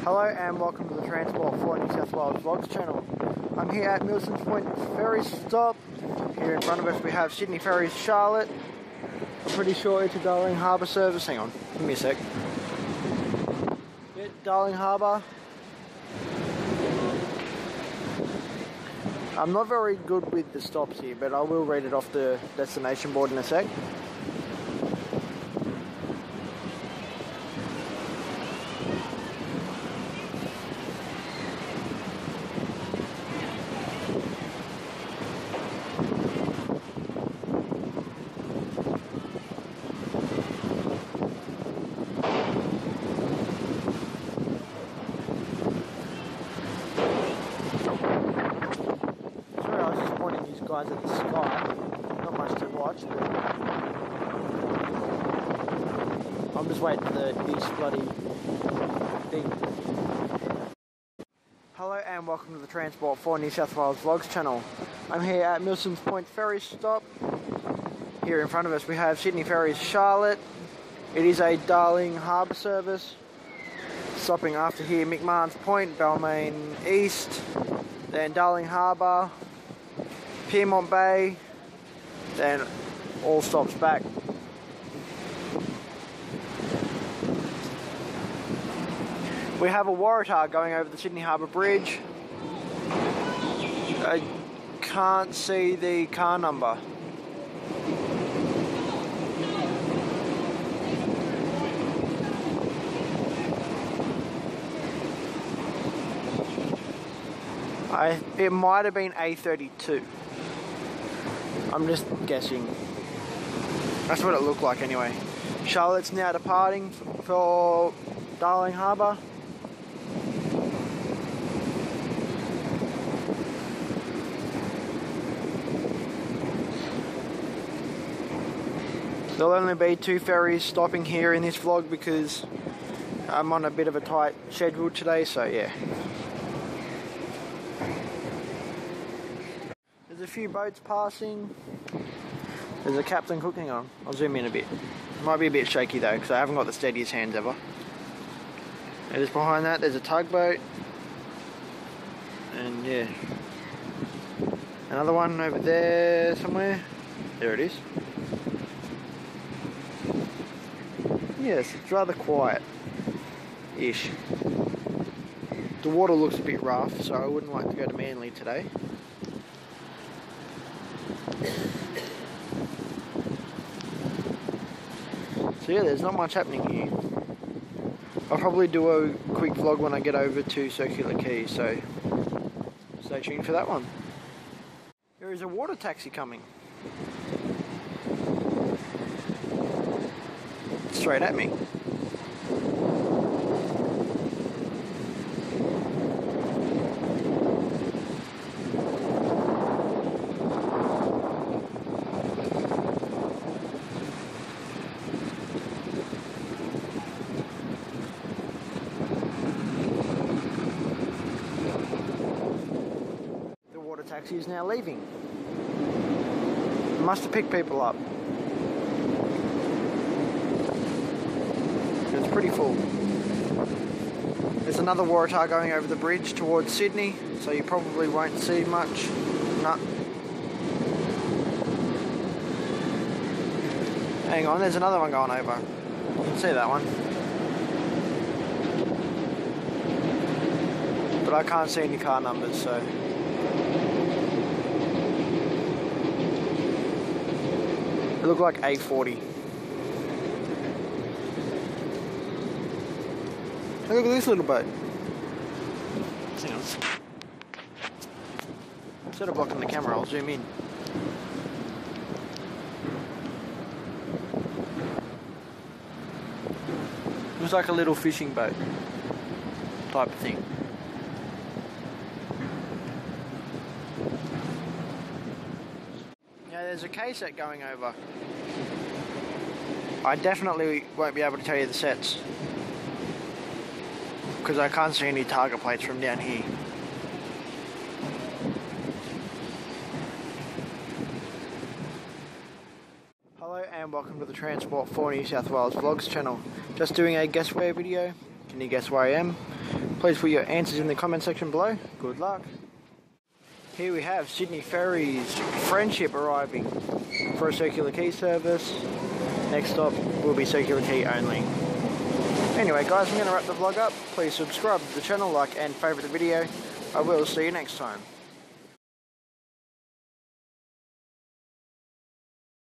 Hello and welcome to the Transport for New South Wales Vlogs channel. I'm here at Milsons Point Ferries stop. Here in front of us we have Sydney Ferries Charlotte. I'm pretty sure it's a Darling Harbour service. Hang on, give me a sec. Yeah, Darling Harbour. I'm not very good with the stops here, but I will read it off the destination board in a sec. Guys at the sky, not much to watch, but I'm just waiting for this bloody thing. Hello and welcome to the Transport for New South Wales Vlogs channel. I'm here at Milsons Point Ferries stop. Here in front of us we have Sydney Ferries Charlotte. It is a Darling Harbour service. Stopping after here McMahon's Point, Balmain East, then Darling Harbour, Pyrmont Bay, then all stops back. We have a Waratah going over the Sydney Harbour Bridge. I can't see the car number. It might have been A32. I'm just guessing. That's what it looked like anyway. Charlotte's now departing for Darling Harbour. There'll only be 2 ferries stopping here in this vlog because I'm on a bit of a tight schedule today, so yeah. There's a few boats passing. There's a captain cooking on. I'll zoom in a bit. It might be a bit shaky though because I haven't got the steadiest hands ever. And just behind that there's a tugboat. And yeah. Another one over there somewhere. There it is. Yes, it's rather quiet-ish. The water looks a bit rough, so I wouldn't like to go to Manly today. So yeah, there's not much happening here. I'll probably do a quick vlog when I get over to Circular Quay, so stay tuned for that one. There is a water taxi coming. Straight at me. Taxi is now leaving. Must have picked people up. It's pretty full. There's another Waratah going over the bridge towards Sydney, so you probably won't see much. Nah. Hang on, there's another one going over. You can see that one. But I can't see any car numbers, so... It looked like A40. Hey, look at this little boat. Hang on. Instead of blocking the camera, I'll zoom in. Looks like a little fishing boat type of thing. There's a K-set going over. I definitely won't be able to tell you the sets because I can't see any target plates from down here. Hello and welcome to the Transport for New South Wales Vlogs channel. Just doing a guess where video. Can you guess where I am? Please put your answers in the comment section below. Good luck. Here we have Sydney Ferries Friendship arriving for a circular key service. Next stop will be circular key only. Anyway guys, I'm going to wrap the vlog up. Please subscribe to the channel, like and favourite the video. I will see you next time.